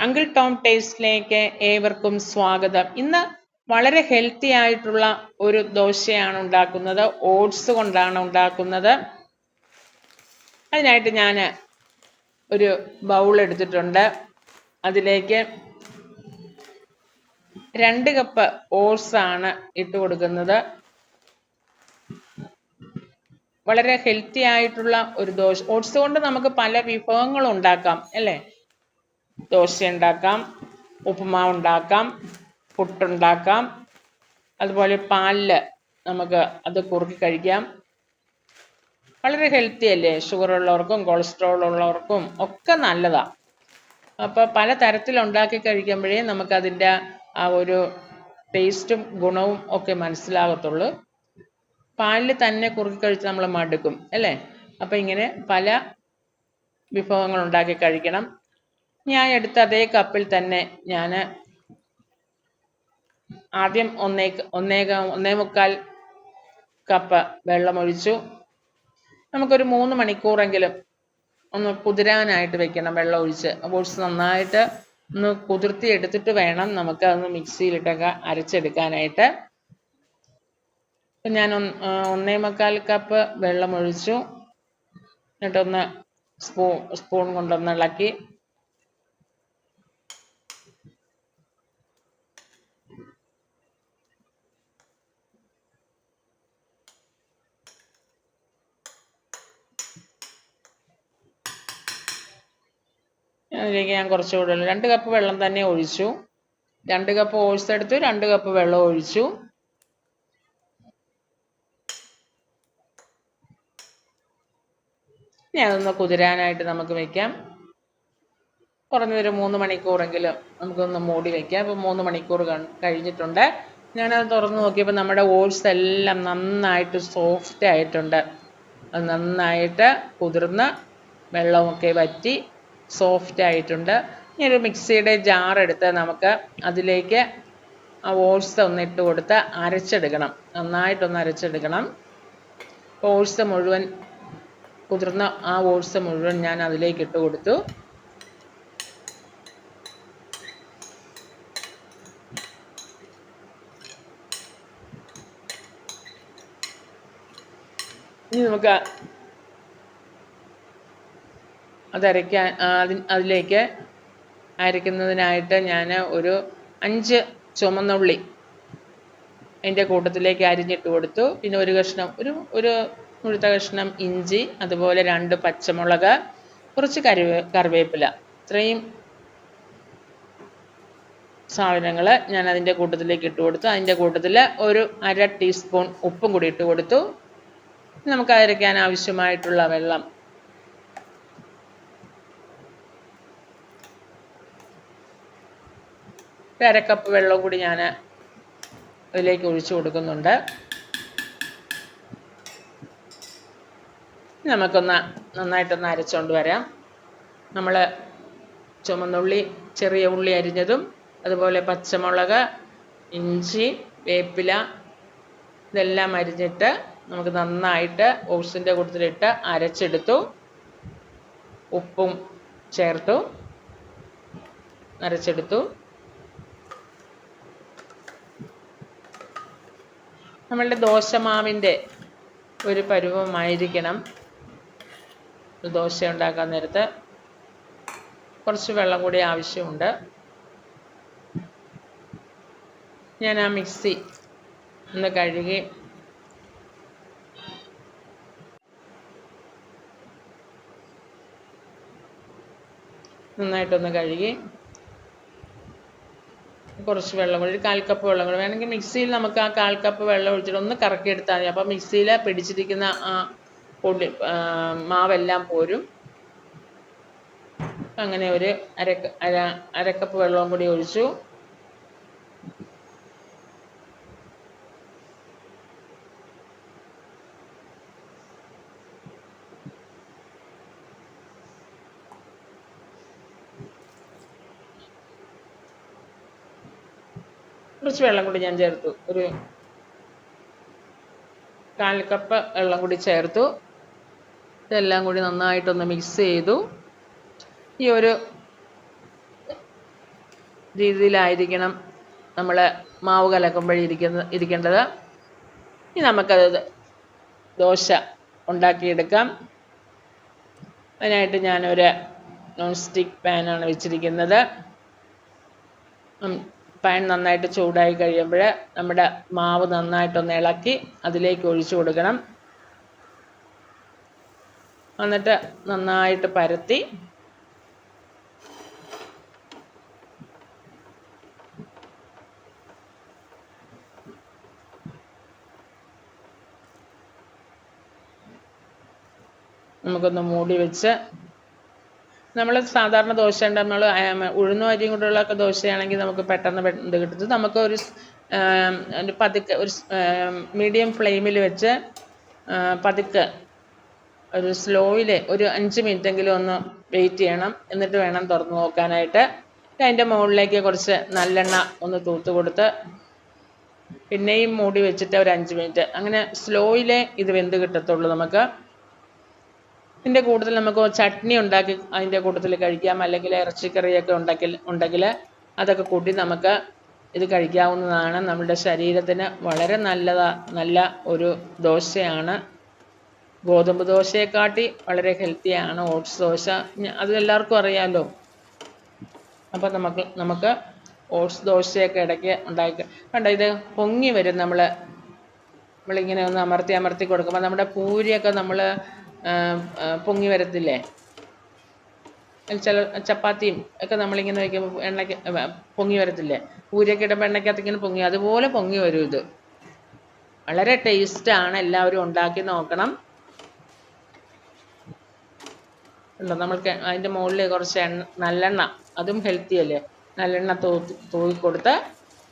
Uncle Tom ടേസ്റ്റിലേക്ക് ഏവർക്കും സ്വാഗതം. ഇന്ന് വളരെ ഹെൽത്തി ആയിട്ടുള്ള ഒരു ദോശയാണ് ഉണ്ടാക്കുന്നത്. ഓട്സ് കൊണ്ടാണ് ഉണ്ടാക്കുന്നത്. അതിനായിട്ട് ഞാൻ ഒരു ബൗൾ എടുത്തിട്ടുണ്ട്. അതിലേക്ക് 2 കപ്പ് ഓട്സ് ആണ് ഇട്ട് കൊടുക്കുന്നത്. വളരെ ഹെൽത്തി ആയിട്ടുള്ള ഒരു ദോശ. ഓട്സ് കൊണ്ട് നമുക്ക് പല വിഭവങ്ങളും ഉണ്ടാക്കാം അല്ലേ? ദോശ ഉണ്ടാക്കാം, ഉപ്പുമാവ് ഉണ്ടാക്കാം, പുട്ടുണ്ടാക്കാം, അതുപോലെ പാലിൽ നമുക്ക് അത് കുറുക്കി കഴിക്കാം. വളരെ ഹെൽത്തി അല്ലേ? ഷുഗർ ഉള്ളവർക്കും കൊളസ്ട്രോൾ ഉള്ളവർക്കും ഒക്കെ നല്ലതാണ്. അപ്പോൾ പല തരത്തിൽ ഉണ്ടാക്കി കഴിക്കുമ്പോഴേ നമുക്കതിൻ്റെ ആ ഒരു ടേസ്റ്റും ഗുണവും ഒക്കെ മനസ്സിലാകത്തുള്ളൂ. പാലിൽ തന്നെ കുറുക്കി കഴിച്ച് നമ്മൾ മടുക്കും അല്ലേ? അപ്പോൾ ഇങ്ങനെ പല വിഭവങ്ങൾ ഉണ്ടാക്കി കഴിക്കണം. ഞാൻ എടുത്ത അതേ കപ്പിൽ തന്നെ ഞാൻ ആദ്യം 1.25 കപ്പ് വെള്ളമൊഴിച്ചു. നമുക്കൊരു 3 മണിക്കൂറെങ്കിലും ഒന്ന് കുതിരാനായിട്ട് വെക്കണം വെള്ളം ഒഴിച്ച്. ഓട്സ് നന്നായിട്ട് ഒന്ന് കുതിർത്തി എടുത്തിട്ട് വേണം നമുക്ക് അതൊന്ന് മിക്സിയിലിട്ടൊക്കെ അരച്ചെടുക്കാനായിട്ട്. ഞാൻ 1.25 കപ്പ് വെള്ളമൊഴിച്ചു. എന്നിട്ടൊന്ന് സ്പൂൺ കൊണ്ടൊന്ന് ഇളക്കി. അതിലേക്ക് ഞാൻ കുറച്ച് കൂടുതൽ 2 കപ്പ് വെള്ളം തന്നെ ഒഴിച്ചു. 2 കപ്പ് ഓട്സ് എടുത്തു, 2 കപ്പ് വെള്ളം ഒഴിച്ചു. ഇനി അതൊന്ന് കുതിരാനായിട്ട് നമുക്ക് വയ്ക്കാം. കുറഞ്ഞൊരു 3 മണിക്കൂറെങ്കിലും നമുക്കൊന്ന് മൂടി വയ്ക്കാം. അപ്പോൾ 3 മണിക്കൂർ കഴിഞ്ഞിട്ടുണ്ട്. ഞാനത് തുറന്ന് നോക്കിയപ്പോൾ നമ്മുടെ ഓട്സ് എല്ലാം നന്നായിട്ട് സോഫ്റ്റ് ആയിട്ടുണ്ട്. അത് നന്നായിട്ട് കുതിർന്ന് വെള്ളമൊക്കെ വറ്റി സോഫ്റ്റ് ആയിട്ടുണ്ട്. ഇനി ഒരു മിക്സിയുടെ ജാർ എടുത്ത് നമുക്ക് അതിലേക്ക് ആ ഓട്സ് ഒന്ന് ഇട്ട് കൊടുത്ത് അരച്ചെടുക്കണം. നന്നായിട്ടൊന്ന് അരച്ചെടുക്കണം. ഓട്സ് മുഴുവൻ കുതിർന്ന ആ ഓട്സ് മുഴുവൻ ഞാൻ അതിലേക്ക് ഇട്ട് കൊടുത്തു. ഇനി നമുക്ക് അതരയ്ക്കാൻ അതിലേക്ക് അരയ്ക്കുന്നതിനായിട്ട് ഞാൻ ഒരു 5 ചുമന്നുള്ളി അതിൻ്റെ കൂട്ടത്തിലേക്ക് അരിഞ്ഞിട്ട് കൊടുത്തു. പിന്നെ ഒരു മുഴുത്ത കഷ്ണം ഇഞ്ചി, അതുപോലെ 2 പച്ചമുളക്, കുറച്ച് കറിവേപ്പില. ഇത്രയും സാധനങ്ങൾ ഞാൻ അതിൻ്റെ കൂട്ടത്തിലേക്ക് ഇട്ട് കൊടുത്തു. അതിൻ്റെ കൂട്ടത്തിൽ ഒരു 1/2 ടീസ്പൂൺ ഉപ്പും കൂടി ഇട്ട് കൊടുത്തു. നമുക്ക് അരയ്ക്കാൻ ആവശ്യമായിട്ടുള്ള വെള്ളം ഒരു 1/2 കപ്പ് വെള്ളം കൂടി ഞാൻ അതിലേക്ക് ഒഴിച്ചു കൊടുക്കുന്നുണ്ട്. നമുക്കൊന്ന് നന്നായിട്ടൊന്ന് അരച്ചുകൊണ്ട് വരാം. നമ്മൾ ചുമന്നുള്ളി, ചെറിയ ഉള്ളി അരിഞ്ഞതും, അതുപോലെ പച്ചമുളക്, ഇഞ്ചി, വേപ്പില ഇതെല്ലാം അരിഞ്ഞിട്ട് നമുക്ക് നന്നായിട്ട് ഓട്സിൻ്റെ കൂട്ടത്തിലിട്ട് അരച്ചെടുത്തു. ഉപ്പും ചേർത്തു അരച്ചെടുത്തു. നമ്മളുടെ ദോശമാവിൻ്റെ ഒരു പരുവമായിരിക്കണം ദോശ ഉണ്ടാക്കാൻ നേരത്ത്. കുറച്ച് വെള്ളം കൂടി ആവശ്യമുണ്ട്. ഞാൻ ആ മിക്സി ഒന്ന് കഴുകി നന്നായിട്ടൊന്ന് കഴുകി കുറച്ച് വെള്ളം കൂടി, 1/4 കപ്പ് വെള്ളം കൂടി വേണമെങ്കിൽ മിക്സിയിൽ നമുക്ക് ആ 1/4 കപ്പ് വെള്ളം ഒഴിച്ചിട്ട് ഒന്ന് കറക്കി എടുത്താൽ മതി. അപ്പോൾ മിക്സിയിൽ പിടിച്ചിരിക്കുന്ന ആ മാവെല്ലാം പോരും. അങ്ങനെ ഒരു അര കപ്പ് വെള്ളവും കൂടി ഒഴിച്ചു. കുറച്ച് വെള്ളം കൂടി ഞാൻ ചേർത്തു. ഒരു 1/4 കപ്പ് വെള്ളം കൂടി ചേർത്തു. ഇതെല്ലാം കൂടി നന്നായിട്ടൊന്ന് മിക്സ് ചെയ്തു. ഈ ഒരു രീതിയിലായിരിക്കണം നമ്മൾ മാവ് ഇരിക്കേണ്ടത്. ഇനി നമുക്കത് ദോശ ഉണ്ടാക്കിയെടുക്കാം. അതിനായിട്ട് ഞാനൊരു നോൺ സ്റ്റിക്ക് പാനാണ് വെച്ചിരിക്കുന്നത്. പാൻ നന്നായിട്ട് ചൂടായി കഴിയുമ്പോൾ നമ്മുടെ മാവ് നന്നായിട്ടൊന്ന് ഇളക്കി അതിലേക്ക് ഒഴിച്ചു കൊടുക്കണം. എന്നിട്ട് നന്നായിട്ട് പരത്തി നമുക്കൊന്ന് മൂടി വെച്ച്, നമ്മൾ സാധാരണ ദോശ നമ്മൾ ഉഴുന്നും അരിയും കൊണ്ടുള്ള ദോശയാണെങ്കിൽ നമുക്ക് പെട്ടെന്ന് ഇത് കിട്ടുന്നത്. നമുക്ക് ഒരു പതുക്കെ ഒരു മീഡിയം ഫ്ലെയിമിൽ വെച്ച് പതുക്കെ ഒരു സ്ലോയിൽ ഒരു 5 മിനിറ്റെങ്കിലും ഒന്ന് വെയിറ്റ് ചെയ്യണം. എന്നിട്ട് വേണം തുറന്ന് നോക്കാനായിട്ട്. അതിൻ്റെ മുകളിലേക്ക് കുറച്ച് നല്ലെണ്ണ ഒന്ന് തൂത്ത് കൊടുത്ത് പിന്നെയും മൂടി വെച്ചിട്ട് ഒരു 5 മിനിറ്റ് അങ്ങനെ സ്ലോയിലേ ഇത് വെന്ത് കിട്ടത്തുള്ളൂ നമുക്ക്. ഇതിൻ്റെ കൂട്ടത്തിൽ നമുക്ക് ചട്നി ഉണ്ടാക്കി അതിൻ്റെ കൂട്ടത്തിൽ കഴിക്കാം. അല്ലെങ്കിൽ ഇറച്ചിക്കറിയൊക്കെ ഉണ്ടെങ്കിൽ അതൊക്കെ കൂട്ടി നമുക്ക് ഇത് കഴിക്കാവുന്നതാണ്. നമ്മുടെ ശരീരത്തിന് വളരെ നല്ല ഒരു ദോശയാണ്. ഗോതമ്പ് ദോശയെക്കാട്ടി വളരെ ഹെൽത്തിയാണ് ഓട്സ് ദോശ. അത് എല്ലാവർക്കും അറിയാമല്ലോ. അപ്പം നമുക്ക് ഓട്സ് ദോശയൊക്കെ ഇടയ്ക്ക് ഉണ്ടാക്കി കണ്ടോ, ഇത് പൊങ്ങി വരും. നമ്മളിങ്ങനെ ഒന്ന് അമർത്തി കൊടുക്കുമ്പോൾ നമ്മുടെ പൂരിയൊക്കെ നമ്മൾ പൊങ്ങി വരത്തില്ലേ. ചില ചപ്പാത്തിയും ഒക്കെ നമ്മളിങ്ങനെ വയ്ക്കുമ്പോൾ എണ്ണയ്ക്ക് പൊങ്ങി വരത്തില്ലേ. പൂരിയൊക്കെ ഇടുമ്പോൾ എണ്ണയ്ക്കകത്ത് ഇങ്ങനെ പൊങ്ങി, അതുപോലെ പൊങ്ങി വരും ഇത്. വളരെ ടേസ്റ്റാണ്. എല്ലാവരും ഉണ്ടാക്കി നോക്കണം. ഉണ്ടോ, നമ്മൾക്ക് അതിൻ്റെ മുകളിൽ കുറച്ച് നല്ലെണ്ണ, അതും ഹെൽത്തി അല്ലേ, നല്ലെണ്ണ തൂക്കിക്കൊടുത്ത്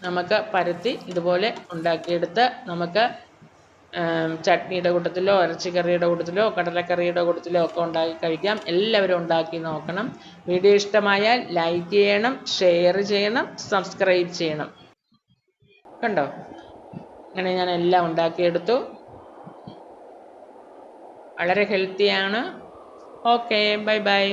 നമുക്ക് പരത്തി ഇതുപോലെ ഉണ്ടാക്കിയെടുത്ത് നമുക്ക് ചട്നിയുടെ കൂട്ടത്തിലോ ഇറച്ചിക്കറിയുടെ കൂട്ടത്തിലോ കടലക്കറിയുടെ കൂട്ടത്തിലോ ഒക്കെ ഉണ്ടാക്കി കഴിക്കാം. എല്ലാവരും ഉണ്ടാക്കി നോക്കണം. വീഡിയോ ഇഷ്ടമായാൽ ലൈക്ക് ചെയ്യണം, ഷെയർ ചെയ്യണം, സബ്സ്ക്രൈബ് ചെയ്യണം. കണ്ടോ, അങ്ങനെ ഞാൻ എല്ലാം ഉണ്ടാക്കിയെടുത്തു. വളരെ ഹെൽത്തിയാണ്. Okay, bye bye.